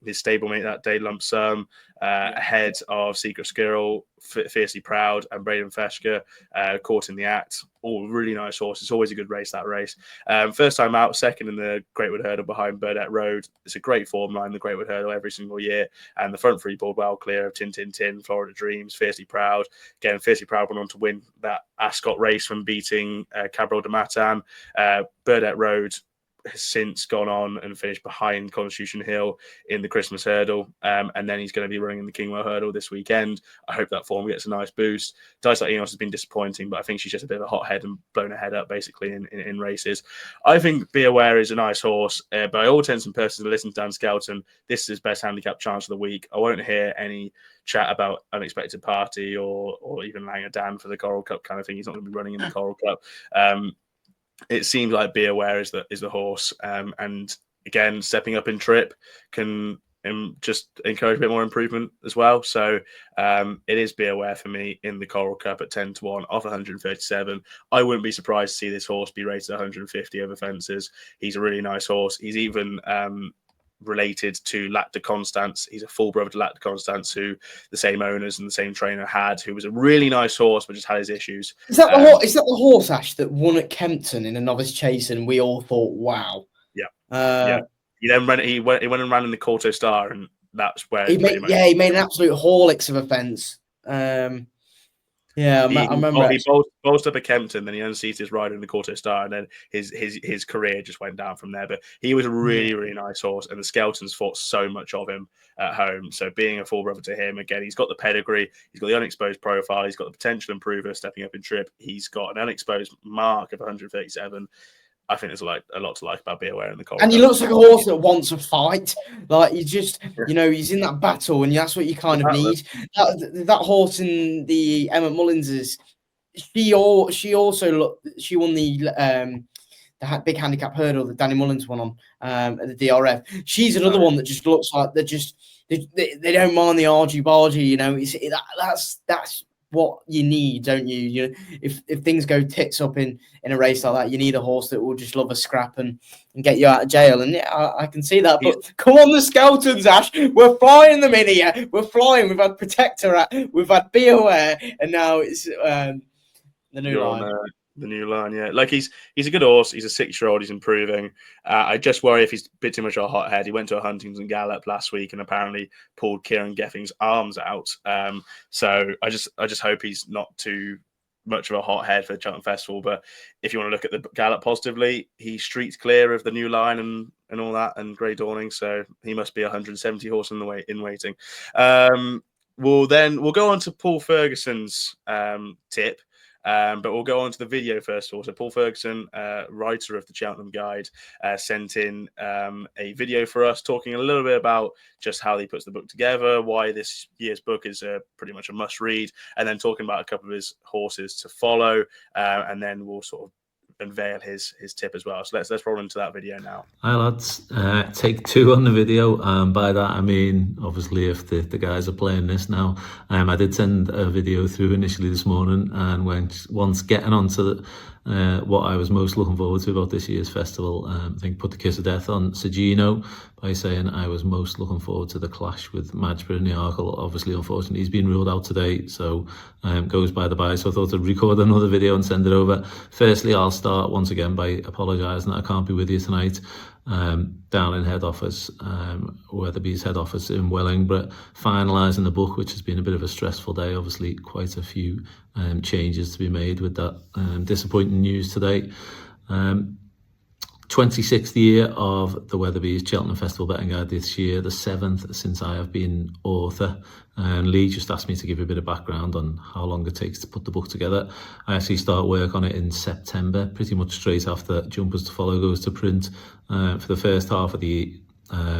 his stablemate that day, Lump Sum, ahead of Secret Squirrel, Fiercely Proud, and Braden Feshka, caught in the act. All really nice horses. It's always a good race, that race. First time out, second in the Greatwood Hurdle behind Burdett Road. It's a great form line, the Greatwood Hurdle, every single year. And the front three ball well clear of Tin, Florida Dreams, Fiercely Proud. Again, Fiercely Proud went on to win that Ascot race from beating Cabral de Matan. Burdett Road has since gone on and finished behind Constitution Hill in the Christmas hurdle. And then he's going to be running in the Kingwell hurdle this weekend. I hope that form gets a nice boost. Dice Like Enos has been disappointing, but I think she's just a bit of a hothead and blown her head up basically in races. I think Be Aware is a nice horse. By all intents and purposes, listen to Dan Skelton, this is his best handicap chance of the week. I won't hear any chat about Unexpected Party or even Langer Dan for the Coral Cup kind of thing. He's not going to be running in the Coral Cup. It seems like Be Aware is the horse, and again, stepping up in trip can just encourage a bit more improvement as well. So it is Be Aware for me in the Coral Cup at 10-1 off 137. I wouldn't be surprised to see this horse be rated 150 over fences. He's a really nice horse. He's even related to Lac de Constance. He's a full brother to Lac de Constance, who the same owners and the same trainer had, who was a really nice horse but just had his issues. Is that the horse, Ash, that won at Kempton in a novice chase and we all thought, wow? Yeah. He then went and ran in the Corto Star, and that's where he made an absolute Horlicks of a fence. Yeah, He, I remember. he bolted up at Kempton, then he unseated his rider in the Quarter Star, and then his career just went down from there. But he was a really, really nice horse, and the Skeltons fought so much of him at home. So being a full brother to him, again, he's got the pedigree, he's got the unexposed profile, he's got the potential improver stepping up in trip, he's got an unexposed mark of 137. I think there's a lot to like about Be Aware in the Coral. And he looks like a horse that wants a fight. Like you just, he's in that battle, and that's what you kind of need. That horse in the Emma Mullins's, she also won the big handicap hurdle that Danny Mullins won on at the DRF. She's another one that just looks like they don't mind the argy-bargy. That's what you need, don't you? If things go tits up in a race like that, you need a horse that will just love a scrap and get you out of jail. And I can see that. But come on, the Skeltons, Ash, we're flying them in here. We're flying. We've had Protectorate, we've had Be Aware, and now it's the new line. The new line, yeah. Like he's a good horse. He's a 6-year-old. He's improving. I just worry if he's a bit too much of a hothead. He went to a Huntington Gallop last week and apparently pulled Kieran Geffing's arms out. So I just hope he's not too much of a hothead for the Cheltenham Festival. But if you want to look at the Gallop positively, he streets clear of the new line and all that and Grey Dawning. So he must be 170 horse in waiting. We'll go on to Paul Ferguson's tip. But we'll go on to the video first of all. So Paul Ferguson, writer of the Cheltenham Guide, sent in a video for us talking a little bit about just how he puts the book together, why this year's book is pretty much a must read, and then talking about a couple of his horses to follow, and then we'll sort of unveil his tip as well. So let's roll into that video now. Hi lads, take 2 on the video. By that I mean obviously if the guys are playing this now. I did send a video through initially this morning, and once getting onto what I was most looking forward to about this year's festival, I think put the kiss of death on Sergino by saying I was most looking forward to the clash with Madgebury and the Arkle. Obviously, unfortunately, he's been ruled out today, so goes by the by. So I thought I'd record another video and send it over. Firstly, I'll start once again by apologising that I can't be with you tonight. Down in head office, Weatherbys head office in Wellingborough, finalising the book, which has been a bit of a stressful day. Obviously, quite a few changes to be made with that disappointing news today. 26th year of the Weatherbys Cheltenham Festival Betting Guide this year, the 7th since I have been author. And Lee just asked me to give you a bit of background on how long it takes to put the book together. I actually start work on it in September, pretty much straight after Jumpers to Follow goes to print. For the first half of the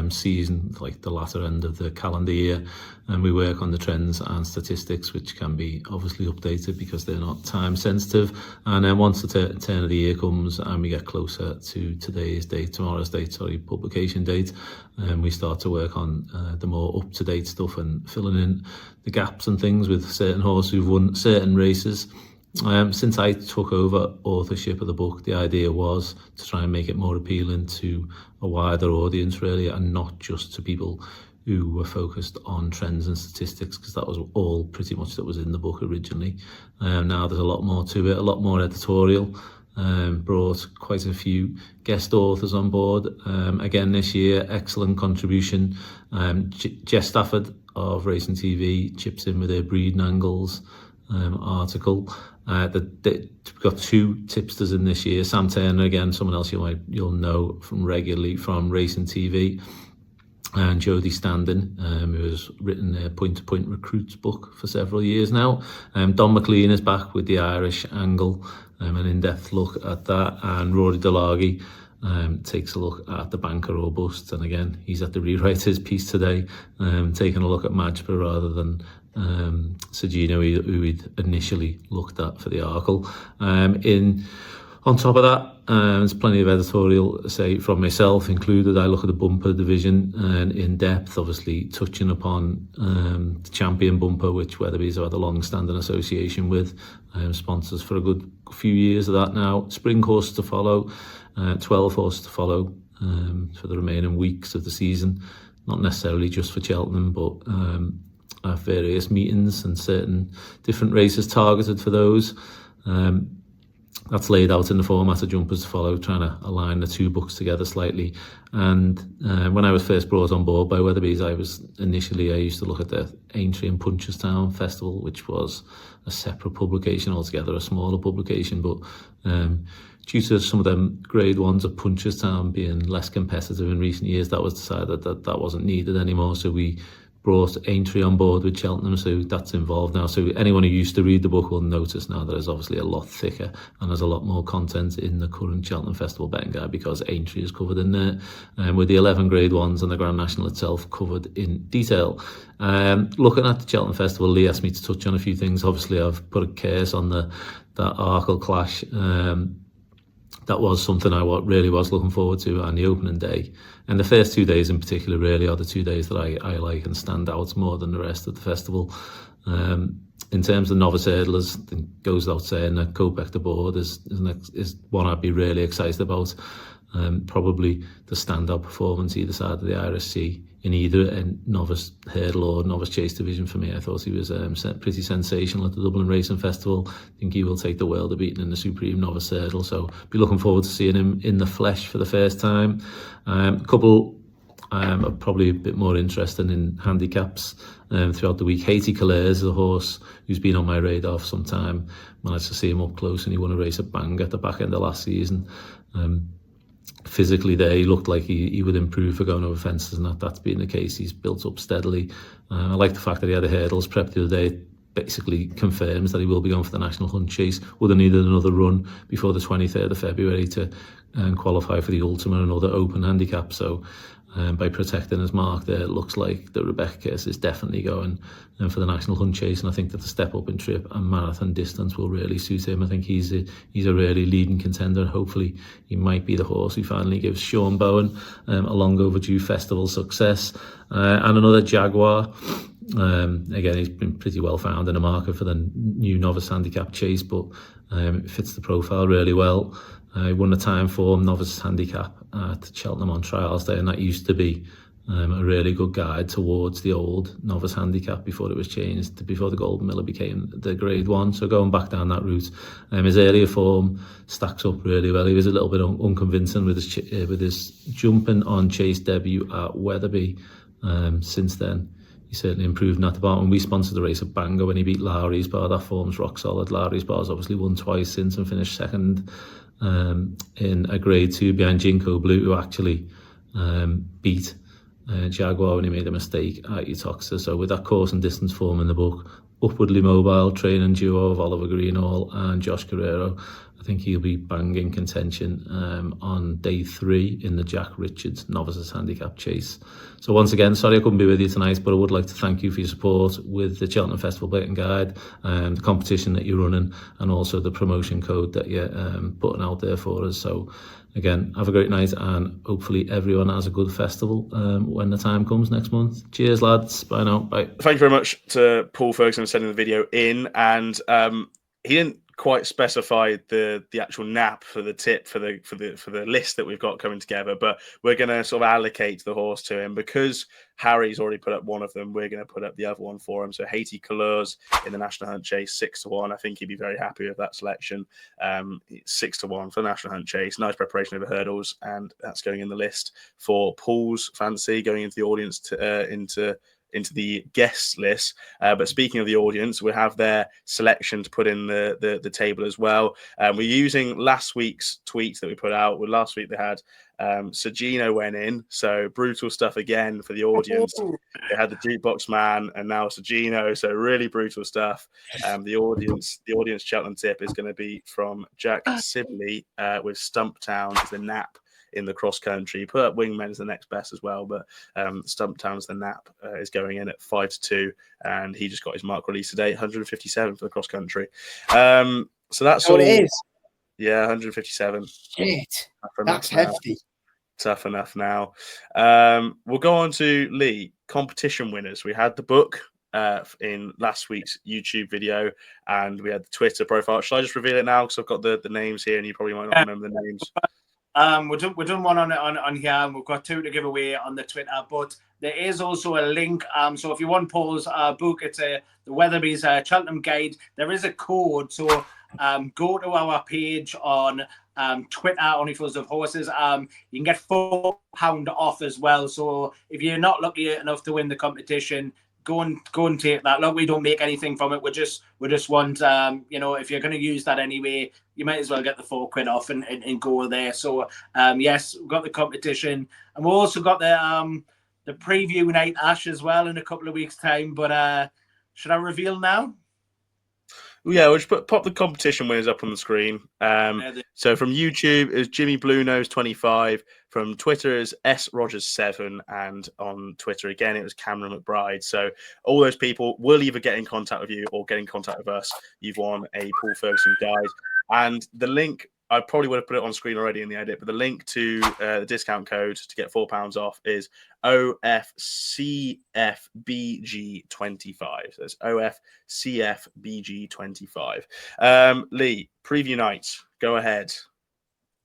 season, like the latter end of the calendar year, and we work on the trends and statistics, which can be obviously updated because they're not time sensitive. And then once the turn of the year comes and we get closer to tomorrow's date, publication date, and we start to work on the more up-to-date stuff and filling in the gaps and things with certain horses who've won certain races. Since I took over authorship of the book, the idea was to try and make it more appealing to a wider audience, really, and not just to people who were focused on trends and statistics, because that was all pretty much that was in the book originally. Now there's a lot more to it, a lot more editorial. Brought quite a few guest authors on board. Again this year, excellent contribution. Jess Stafford of Racing TV chips in with her Breeding Angles article. We've got 2 tipsters in this year. Sam Turner, again, someone else you'll know from regularly from Racing TV, and Jodie Standing, who has written a point-to-point recruits book for several years now. Don McLean is back with the Irish angle, an in-depth look at that, and Rory Delagi takes a look at the banker or bust, and again he's at the rewriters piece today, taking a look at Madgebury rather than Sergino, who we'd initially looked at for the Arkle. On top of that, there's plenty of editorial, say, from myself included. I look at the bumper division and in depth, obviously touching upon the champion bumper, which Weatherbys have had a long-standing association with, sponsors for a good few years of that now. Spring horse to follow, 12 horses to follow for the remaining weeks of the season, not necessarily just for Cheltenham, but at various meetings and certain different races targeted for those. that's laid out in the format of jumpers to follow, trying to align the two books together slightly. And when I was first brought on board by Weatherbys, I used to look at the Aintree and Punchestown Festival, which was a separate publication altogether, a smaller publication, but due to some of them grade ones at Punchestown being less competitive in recent years, that was decided that wasn't needed anymore. So we brought Aintree on board with Cheltenham, so that's involved now. So anyone who used to read the book will notice now that it's obviously a lot thicker and there's a lot more content in the current Cheltenham Festival betting guide because Aintree is covered in there, with the 11 grade ones and the Grand National itself covered in detail. Looking at the Cheltenham Festival, Lee asked me to touch on a few things. Obviously, I've put a case on that Arkle clash. That was something I really was looking forward to on the opening day. And the first 2 days in particular really are the 2 days that I like and stand out more than the rest of the festival. In terms of novice hurdlers, it goes without saying that Kopek de Board is one I'd be really excited about. Probably the standout performance either side of the Irish Sea in either a novice hurdle or novice chase division for me. I thought he was pretty sensational at the Dublin Racing Festival. I think he will take the world of beating in the Supreme Novice Hurdle, so be looking forward to seeing him in the flesh for the first time. A couple are probably a bit more interested in handicaps throughout the week. Haiti Calais is a horse who's been on my radar for some time. Managed to see him up close and he won a race at Bang at the back end of last season. Physically there, he looked like he would improve for going over fences, and that's been the case. He's built up steadily. I like the fact that he had a hurdles prep the other day. It basically confirms that he will be going for the National Hunt Chase. Would have needed another run before the 23rd of February to qualify for the Ultimate and other open handicap. So by protecting his mark there, it looks like that Rebecca Case is definitely going for the National Hunt Chase, and I think that the step up in trip and marathon distance will really suit him. I think he's a really leading contender, and hopefully he might be the horse who finally gives Sean Bowen a long overdue festival success. And another Jaguar. Again, he's been pretty well found in the market for the new novice handicap chase, but it fits the profile really well. He won a time form novice handicap at Cheltenham on trials day, and that used to be a really good guide towards the old novice handicap before it was changed, before the Golden Miller became the grade one. So going back down that route, his earlier form stacks up really well. He was a little bit unconvincing with his jumping on chase debut at Weatherby. Since then, he certainly improved in that department. We sponsored the race at Bangor when he beat Lowry's Bar. That form's rock solid. Lowry's Bar's obviously won twice since and finished second in a grade 2 behind Jinko Blue, who actually beat Jaguar when he made a mistake at Utoxa. So with that course and distance form in the book, upwardly mobile training duo of Oliver Greenall and Josh Carrero, I think he'll be banging contention on day 3 in the Jack Richards Novices Handicap Chase. So once again, sorry I couldn't be with you tonight, but I would like to thank you for your support with the Cheltenham Festival Betting Guide, the competition that you're running, and also the promotion code that you're putting out there for us. So again, have a great night, and hopefully everyone has a good festival when the time comes next month. Cheers, lads. Bye now. Bye. Thank you very much to Paul Ferguson for sending the video in, and he didn't quite specify the actual nap for the tip for the list that we've got coming together, but we're going to sort of allocate the horse to him because Harry's already put up one of them. We're going to put up the other one for him. So Haiti Calais in the National Hunt Chase, 6-1. I think he'd be very happy with that selection. 6-1 for the National Hunt Chase. Nice preparation over hurdles, and that's going in the list for Paul's fancy, going into the audience into the guest list. But speaking of the audience, we have their selection to put in the table as well. We're using last week's tweets that we put out. Well, last week they had Sergino went in, so brutal stuff again for the audience. They had the Jukebox Man and now Sergino, so really brutal stuff. The audience Cheltenham tip is going to be from Jack Sibley with Stumptown as the nap in the cross country. Put up Wingmen as the next best as well, but Stumptown's the nap is going in at 5-2, and he just got his mark released today, 157 for the cross country. So that's all it is. Yeah, 157. Shit, that's hefty. Tough enough now. We'll go on to Lee, competition winners. We had the book in last week's YouTube video, and we had the Twitter profile. Shall I just reveal it now? Because I've got the names here, and you probably might not remember the names. We're done one on here, and we've got 2 to give away on the Twitter, but there is also a link. So if you want Paul's book, it's the Weatherbys Cheltenham Guide. There is a code, so go to our page on Twitter, Only Fools of Horses. You can get £4 off as well. So if you're not lucky enough to win the competition, go and take that. Look, we don't make anything from it. We just want if you're going to use that anyway, you might as well get the £4 off and go there. So yes, we've got the competition, and we've also got the preview night, Ash, as well in a couple of weeks' time. But should I reveal now? Yeah, we'll just pop the competition winners up on the screen. So from YouTube is Jimmy Blue Nose 25. From Twitter is S Rogers 7, and on Twitter again it was Cameron McBride. So all those people will either get in contact with you or get in contact with us. You've won a Paul Ferguson guide, and the link, I probably would have put it on screen already in the edit, but the link to the discount code to get £4 off is OFCFBG25. So it's OFCFBG25. Lee, preview night, go ahead.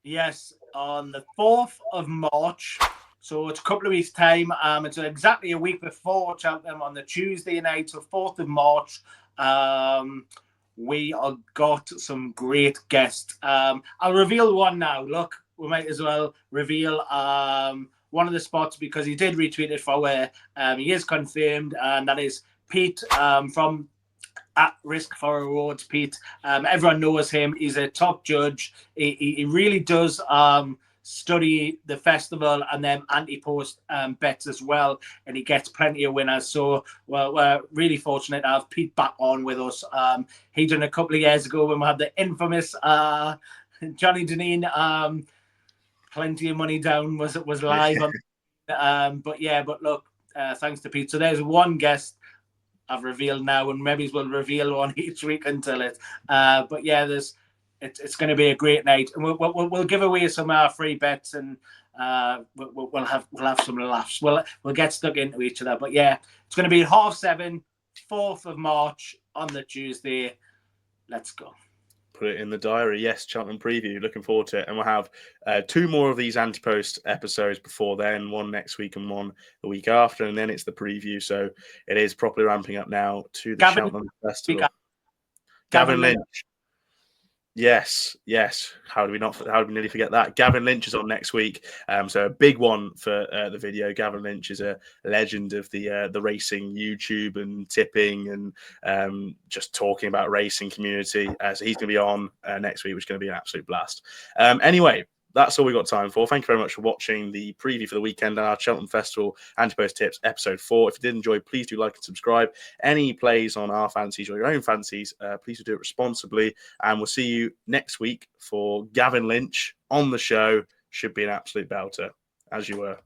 Yes, on the 4th of March. So it's a couple of weeks' time. It's exactly a week before Cheltenham on the Tuesday night, so 4th of March. We have got some great guests. I'll reveal one now. Look, we might as well reveal one of the spots because he did retweet it for where he is confirmed, and that is Pete from At Risk for Awards. Pete, everyone knows him. He's a top judge. He really does study the festival and then Ante-post bets as well, and he gets plenty of winners. So we're really fortunate to have Pete back on with us. He done a couple of years ago when we had the infamous Johnny Deneen, Plenty of Money Down was live on. But look, thanks to Pete. So there's one guest I've revealed now, and maybe we'll reveal one each week until it. But yeah, it's going to be a great night, and we'll give away some free bets, and we'll have some laughs. We'll get stuck into each other. But yeah, it's going to be 7:30, 4th of March on the Tuesday. Let's go. Put it in the diary. Yes, Cheltenham preview. Looking forward to it. And we'll have 2 more of these Ante-post episodes before then, one next week and one the week after. And then it's the preview. So it is properly ramping up now to the Cheltenham Festival. Gavin Lynch. Yes. How did we nearly forget that? Gavin Lynch is on next week. So a big one for the video. Gavin Lynch is a legend of the racing YouTube and tipping and just talking about racing community. So he's going to be on next week, which is going to be an absolute blast. Anyway, that's all we got time for. Thank you very much for watching the preview for the weekend and our Cheltenham Festival Ante-post tips episode 4. If you did enjoy, please do like and subscribe. Any plays on our fancies or your own fancies, please do it responsibly. And we'll see you next week for Gavin Lynch on the show. Should be an absolute belter, as you were.